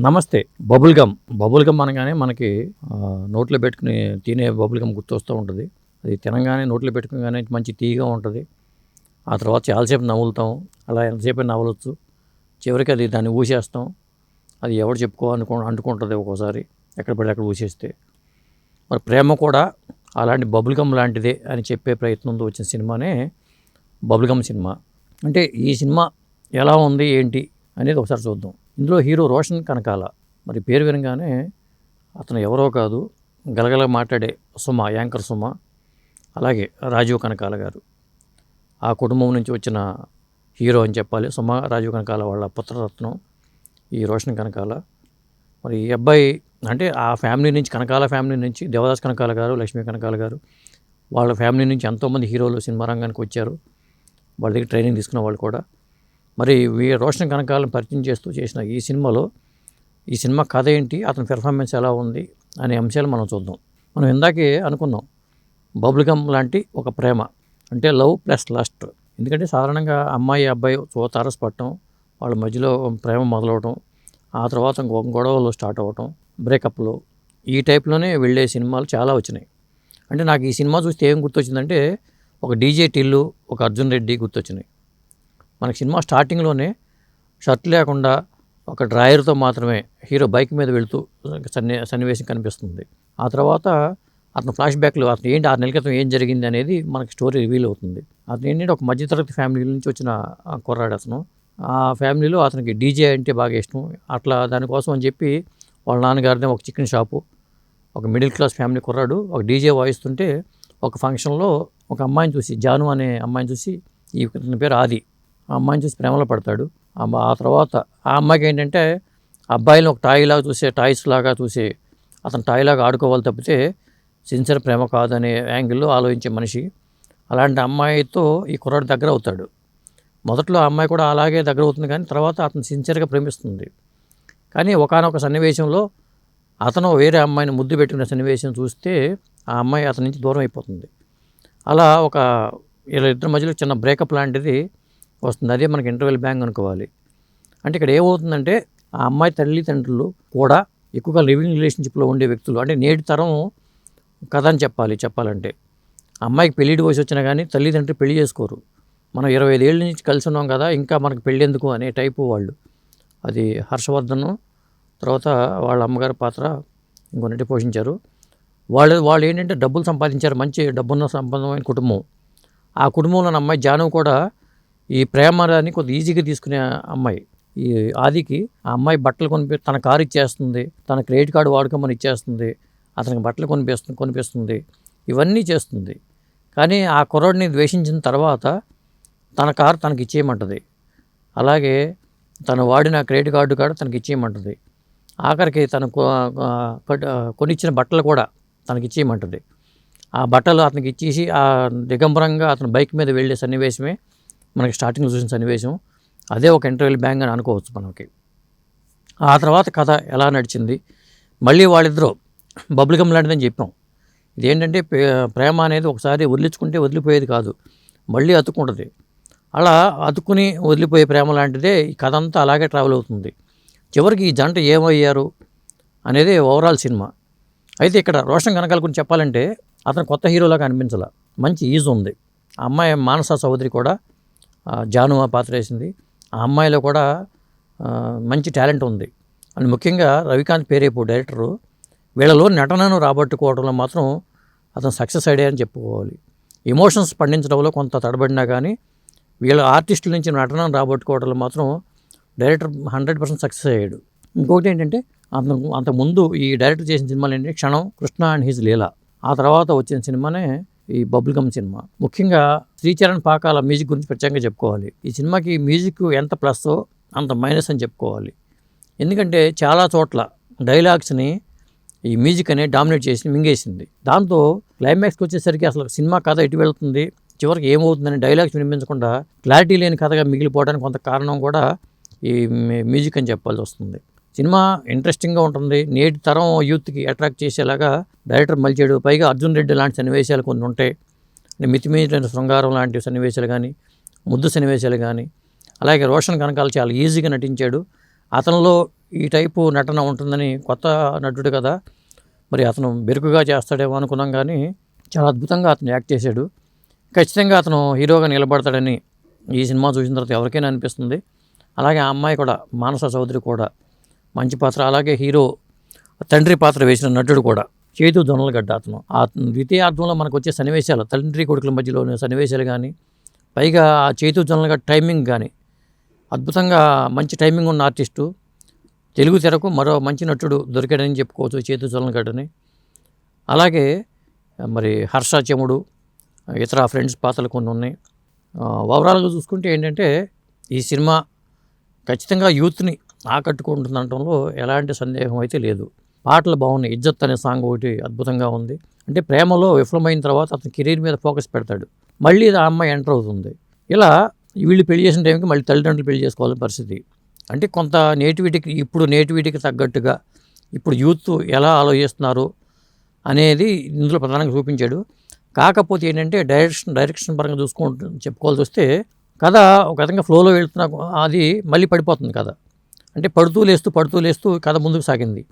నమస్తే. Bubble gum. Bubble gum అనగానే మనకి నోట్లో పెట్టుకుని తినే బబుల్ గమ్ గుర్తొస్తూ ఉంటుంది. అది తినంగానే నోట్లో పెట్టుకోగానే మంచి తీయగా ఉంటుంది. ఆ తర్వాత చాలాసేపు నములుతాం. అలా ఎంతసేపైనా నమలొచ్చు. చివరికి అది దాన్ని ఊసేస్తాం. అది ఎవరు అంటుకుంటుంది ఒక్కోసారి ఎక్కడ పడితే అక్కడ ఊసేస్తే. మరి ప్రేమ కూడా అలాంటి బబుల్ గమ్ లాంటిదే అని చెప్పే ప్రయత్నంతో వచ్చిన సినిమానే బబుల్ గమ్ సినిమా. అంటే ఈ సినిమా ఎలా ఉంది ఏంటి అనేది ఒకసారి చూద్దాం. ఇందులో హీరో రోషన్ కనకాల. మరి పేరు వినగానే అతను ఎవరో కాదు, గలగల మాట్లాడే సుమ, యాంకర్ సుమ, అలాగే రాజీవ్ కనకాల గారు. ఆ కుటుంబం నుంచి వచ్చిన హీరో అని చెప్పాలి. సుమ, రాజీవ్ కనకాల వాళ్ళ పుత్రరత్నం ఈ రోషన్ కనకాల. మరి ఈ అబ్బాయి అంటే ఆ ఫ్యామిలీ నుంచి, కనకాల ఫ్యామిలీ నుంచి దేవదాస్ కనకాల గారు, లక్ష్మీ కనకాల గారు, వాళ్ళ ఫ్యామిలీ నుంచి ఎంతోమంది హీరోలు సినిమా రంగానికి వచ్చారు. వాళ్ళ దగ్గర ట్రైనింగ్ తీసుకున్న వాళ్ళు కూడా. మరి రోషన్ కనకాలను పరిచయం చేస్తూ చేసిన ఈ సినిమాలో ఈ సినిమా కథ ఏంటి, అతని పెర్ఫార్మెన్స్ ఎలా ఉంది అనే అంశాలు మనం చూద్దాం. మనం ఇందాకే అనుకున్నాం బబుల్ గమ్ లాంటి ఒక ప్రేమ, అంటే లవ్ ప్లస్ లస్ట్. ఎందుకంటే సాధారణంగా అమ్మాయి అబ్బాయి తారసపడటం, వాళ్ళ మధ్యలో ప్రేమ మొదలవటం, ఆ తర్వాత గొడవలు స్టార్ట్ అవ్వటం, బ్రేకప్లు, ఈ టైప్లోనే వెళ్ళే సినిమాలు చాలా వచ్చినాయి. అంటే నాకు ఈ సినిమా చూస్తే ఏం గుర్తొచ్చిందంటే ఒక డీజే టిల్లు, ఒక అర్జున్ రెడ్డి గుర్తొచ్చినాయి. మనకి సినిమా స్టార్టింగ్లోనే షర్ట్ లేకుండా ఒక డ్రాయర్తో మాత్రమే హీరో బైక్ మీద వెళుతూ సన్నివేశం కనిపిస్తుంది. ఆ తర్వాత అతను ఫ్లాష్ బ్యాక్లో అతను ఏంటి 6 నెలల క్రితం ఏం జరిగింది అనేది మనకి స్టోరీ రివీల్ అవుతుంది. అతను ఏంటంటే ఒక మధ్యతరగతి ఫ్యామిలీ నుంచి వచ్చిన కుర్రాడు అతను. ఆ ఫ్యామిలీలో అతనికి డీజే అంటే బాగా ఇష్టం. అట్లా దానికోసం అని చెప్పి వాళ్ళ నాన్నగారిని ఒక చికెన్ షాపు, ఒక మిడిల్ క్లాస్ ఫ్యామిలీ కుర్రాడు ఒక డీజే వాయిస్తుంటే ఒక ఫంక్షన్లో ఒక అమ్మాయిని చూసి, జాను అనే అమ్మాయిని చూసి, ఇతని పేరు ఆది, ఆ అమ్మాయిని చూసి ప్రేమలో పడతాడు. ఆ తర్వాత ఆ అమ్మాయికి ఏంటంటే అబ్బాయిని ఒక టాయ్స్ లాగా చూసి అతను టాయ్ లాగా ఆడుకోవాలి తప్పితే సిన్సియర్ ప్రేమ కాదనే యాంగిల్లో ఆలోచించే మనిషి. అలాంటి అమ్మాయితో ఈ కుర్రాడు దగ్గర అవుతాడు. మొదట్లో ఆ అమ్మాయి కూడా అలాగే దగ్గర అవుతుంది, కానీ తర్వాత అతను సిన్సియర్గా ప్రేమిస్తుంది. కానీ ఒకానొక సన్నివేశంలో అతను వేరే అమ్మాయిని ముద్దు పెట్టుకునే సన్నివేశం చూస్తే ఆ అమ్మాయి అతని నుంచి దూరం అయిపోతుంది. అలా వీళ్ళిద్దరి మధ్యలో చిన్న బ్రేకప్ లాంటిది వస్తుంది. అదే మనకి ఇంటర్వెల్ బ్యాంగ్ అనుకోవాలి. అంటే ఇక్కడ ఏమవుతుందంటే ఆ అమ్మాయి తల్లిదండ్రులు కూడా ఎక్కువగా లివింగ్ రిలేషన్షిప్లో ఉండే వ్యక్తులు. అంటే నేటి తరం కథ అని చెప్పాలంటే అమ్మాయికి పెళ్ళిడి వయసు వచ్చినా కానీ తల్లిదండ్రులు పెళ్లి చేసుకోరు. మనం 25 ఏళ్ళ నుంచి కలిసి ఉన్నాం కదా, ఇంకా మనకు పెళ్ళి ఎందుకు అనే టైపు వాళ్ళు. అది హర్షవర్ధన్, తర్వాత వాళ్ళ అమ్మగారి పాత్ర ఇంకొన్నటి పోషించారు. వాళ్ళు ఏంటంటే డబ్బులు సంపాదించారు, మంచి డబ్బున్న సంపన్నమైన కుటుంబం. ఆ కుటుంబంలోని అమ్మాయి జాను కూడా ఈ ప్రేమని కొద్దిగా ఈజీగా తీసుకునే అమ్మాయి. ఈ ఆదికి ఆ అమ్మాయి బట్టలు తన కారు ఇచ్చేస్తుంది, తన క్రెడిట్ కార్డు వాడుకోమని ఇచ్చేస్తుంది, అతనికి బట్టలు కొనిపిస్తుంది, ఇవన్నీ చేస్తుంది. కానీ ఆ కుర్రాడిని ద్వేషించిన తర్వాత తన కారు తనకి ఇచ్చేయమంటుంది. అలాగే తను వాడిన క్రెడిట్ కార్డు కూడా తనకి ఇచ్చేయమంటుంది. ఆఖరికి తను కొనిచ్చిన బట్టలు కూడా తనకి ఇచ్చేయమంటుంది. ఆ బట్టలు అతనికి ఇచ్చేసి ఆ దిగంబరంగా అతను బైక్ మీద వెళ్ళే సన్నివేశమే మనకి స్టార్టింగ్లో చూసిన సన్నివేశం. అదే ఒక ఇంటర్వెల్ బ్యాంగ్ అని అనుకోవచ్చు మనకి. ఆ తర్వాత కథ ఎలా నడిచింది, మళ్ళీ వాళ్ళిద్దరూ బబుల్ గమ్ లాంటిదని చెప్పాం. ఇదేంటంటే ప్రేమ అనేది ఒకసారి వదిలించుకుంటే వదిలిపోయేది కాదు, మళ్ళీ అతుక్కుంటుంది. అలా అతుక్కుని వదిలిపోయే ప్రేమ లాంటిదే ఈ కథ అంతా అలాగే ట్రావెల్ అవుతుంది. చివరికి ఈ జంట ఏమయ్యారు అనేది ఓవరాల్ సినిమా. అయితే ఇక్కడ రోషన్ కనకాల గురించి చెప్పాలంటే అతను కొత్త హీరోలాగా అనిపించాల, మంచి ఈజ్ ఉంది. ఆ అమ్మాయి మానస చౌదరి కూడా జాను పాత్ర వేసింది. ఆ అమ్మాయిలో కూడా మంచి టాలెంట్ ఉంది. అండ్ ముఖ్యంగా రవికాంత్ పేరేపు డైరెక్టరు వీళ్ళలో నటనను రాబట్టుకోవడంలో మాత్రం అతను సక్సెస్ అయ్యాడని చెప్పుకోవాలి. ఎమోషన్స్ పండించడంలో కొంత తడబడినా కానీ వీళ్ళ ఆర్టిస్టుల నుంచి నటనను రాబట్టుకోవడంలో మాత్రం డైరెక్టర్ 100% సక్సెస్ అయ్యాడు. ఇంకొకటి ఏంటంటే అంతకుముందు ఈ డైరెక్టర్ చేసిన సినిమాలు ఏంటంటే క్షణం, కృష్ణ అండ్ హిజ్ లీలా. ఆ తర్వాత వచ్చిన సినిమానే ఈ బబుల్ గమ్ సినిమా. ముఖ్యంగా శ్రీచరణ్ పాకాల మ్యూజిక్ గురించి ప్రత్యేకంగా చెప్పుకోవాలి. ఈ సినిమాకి మ్యూజిక్ ఎంత ప్లస్సో అంత మైనస్ అని చెప్పుకోవాలి. ఎందుకంటే చాలా చోట్ల డైలాగ్స్ని ఈ మ్యూజిక్ అనేది డామినేట్ చేసి మింగేసింది. దాంతో క్లైమాక్స్కి వచ్చేసరికి అసలు సినిమా కథ ఎటు వెళ్తుంది, చివరికి ఏమవుతుందని డైలాగ్స్ వినిపించకుండా క్లారిటీ లేని కథగా మిగిలిపోవడానికి కొంత కారణం కూడా ఈ మ్యూజిక్ అని చెప్పాల్సి వస్తుంది. సినిమా ఇంట్రెస్టింగ్గా ఉంటుంది, నేటి తరం యూత్కి అట్రాక్ట్ చేసేలాగా డైరెక్టర్ మలిచాడు. పైగా అర్జున్ రెడ్డి లాంటి సన్నివేశాలు కొన్ని ఉంటాయి, మితిమీరిన శృంగారం లాంటి సన్నివేశాలు కానీ, ముద్దు సన్నివేశాలు కానీ. అలాగే రోషన్ కనకాల చాలా ఈజీగా నటించాడు. అతనిలో ఈ టైపు నటన ఉంటుందని, కొత్త నటుడు కదా, మరి అతను బెరుకుగా చేస్తాడేమో అనుకున్నాం, కానీ చాలా అద్భుతంగా అతను యాక్ట్ చేశాడు. ఖచ్చితంగా అతను హీరోగా నిలబడతాడని ఈ సినిమా చూసిన తర్వాత ఎవరికైనా అనిపిస్తుంది. అలాగే ఆ అమ్మాయి కూడా, మానస చౌదరి కూడా మంచి పాత్ర. అలాగే హీరో తండ్రి పాత్ర వేసిన నటుడు కూడా చేతు జొన్నలగడ్డ. అతను ఆ ద్వితీయార్థంలో మనకు వచ్చే సన్నివేశాలు, తండ్రి కొడుకుల మధ్యలోని సన్నివేశాలు కానీ, పైగా ఆ చేతు జొన్నలగడ్డ టైమింగ్ కానీ అద్భుతంగా, మంచి టైమింగ్ ఉన్న ఆర్టిస్టు. తెలుగు తెరకు మరో మంచి నటుడు దొరికాడని చెప్పుకోవచ్చు చేతు జొన్నలగడ్డని. అలాగే మరి హర్ష చెముడు, ఇతర ఫ్రెండ్స్ పాత్రలు కొన్ని ఉన్నాయి. ఓవరాల్గా చూసుకుంటే ఏంటంటే ఈ సినిమా ఖచ్చితంగా యూత్ని ఆకట్టుకుంటుందనటంలో ఎలాంటి సందేహం అయితే లేదు. పాటలు బాగున్నాయి. ఇజ్జత్ అనే సాంగ్ ఒకటి అద్భుతంగా ఉంది. అంటే ప్రేమలో విఫలమైన తర్వాత అతను కెరీర్ మీద ఫోకస్ పెడతాడు, మళ్ళీ ఆ అమ్మాయి ఎంటర్ అవుతుంది. ఇలా వీళ్ళు పెళ్లి చేసిన టైంకి మళ్ళీ తల్లిదండ్రులు పెళ్లి చేసుకోవాలని పరిస్థితి. అంటే కొంత నేటివిటీకి తగ్గట్టుగా ఇప్పుడు యూత్ ఎలా ఆలోచిస్తున్నారు అనేది ఇందులో ప్రధానంగా చూపించాడు. కాకపోతే ఏంటంటే డైరెక్షన్ పరంగా చెప్పుకోవాల్సి వస్తే కథ ఒక విధంగా ఫ్లోలో వెళ్తున్నా అది మళ్ళీ పడిపోతుంది కథ. అంటే పడుతూ లేస్తూ కథ ముందుకు సాగింది.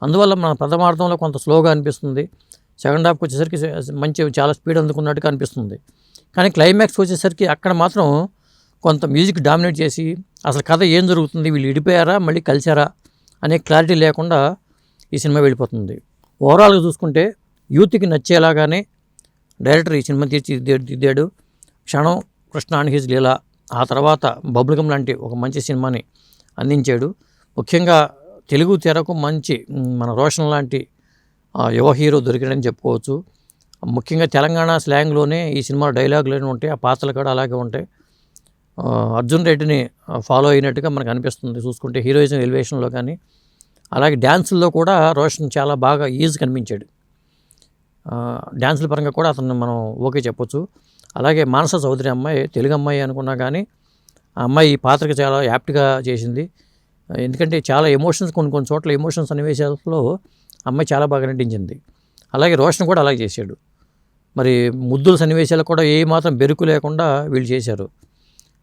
అందువల్ల మన ప్రథమార్థంలో కొంత స్లోగా అనిపిస్తుంది. సెకండ్ హాఫ్కి వచ్చేసరికి చాలా స్పీడ్ అందుకున్నట్టుగా అనిపిస్తుంది. కానీ క్లైమాక్స్కి వచ్చేసరికి అక్కడ మాత్రం కొంత మ్యూజిక్ డామినేట్ చేసి అసలు కథ ఏం జరుగుతుంది, వీళ్ళు విడిపోయారా మళ్ళీ కలిసారా అనే క్లారిటీ లేకుండా ఈ సినిమా వెళ్ళిపోతుంది. ఓవరాల్గా చూసుకుంటే యూత్కి నచ్చేలాగానే డైరెక్టర్ ఈ సినిమా తీర్చిదిద్దాడు. క్షణం, కృష్ణ అండ్ హిజ్ లీలా, ఆ తర్వాత బబుల్గమ్ లాంటి ఒక మంచి సినిమాని అందించాడు. ముఖ్యంగా తెలుగు తెరకు మంచి మన రోషన్ లాంటి యువ హీరో దొరికాడని చెప్పుకోవచ్చు. ముఖ్యంగా తెలంగాణ స్లాంగ్లోనే ఈ సినిమా డైలాగులు ఉంటాయి, ఆ పాత్రలు కూడా అలాగే ఉంటాయి. అర్జున్ రెడ్డిని ఫాలో అయినట్టుగా మనకు అనిపిస్తుంది చూసుకుంటే, హీరోయిజం ఎలివేషన్లో కానీ. అలాగే డ్యాన్సుల్లో కూడా రోషన్ చాలా బాగా కనిపించాడు. డ్యాన్సుల పరంగా కూడా అతను మనం ఓకే చెప్పొచ్చు. అలాగే మానస చౌదరి అమ్మాయి, తెలుగు అమ్మాయి అనుకున్నా కానీ ఆ అమ్మాయి ఈ పాత్రకి చాలా యాప్ట్గా చేసింది. ఎందుకంటే చాలా ఎమోషన్స్, కొన్ని చోట్ల ఎమోషన్స్ సన్నివేశాలలో అమ్మాయి చాలా బాగా నటించింది. అలాగే రోషన్ కూడా అలాగే చేశాడు. మరి ముద్దుల సన్నివేశాలు కూడా ఏ మాత్రం బెరుకు లేకుండా వీళ్ళు చేశారు.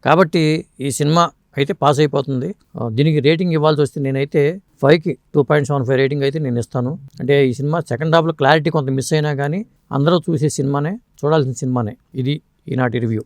కాబట్టి ఈ సినిమా అయితే పాస్ అయిపోతుంది. దీనికి రేటింగ్ ఇవ్వాల్సి వస్తే నేనైతే 5కి 2.75 రేటింగ్ అయితే నేను ఇస్తాను. అంటే ఈ సినిమా సెకండ్ హాఫ్లో క్లారిటీ కొంత మిస్ అయినా కానీ అందరూ చూసే సినిమానే, చూడాల్సిన సినిమానే. ఇది ఈనాటి రివ్యూ.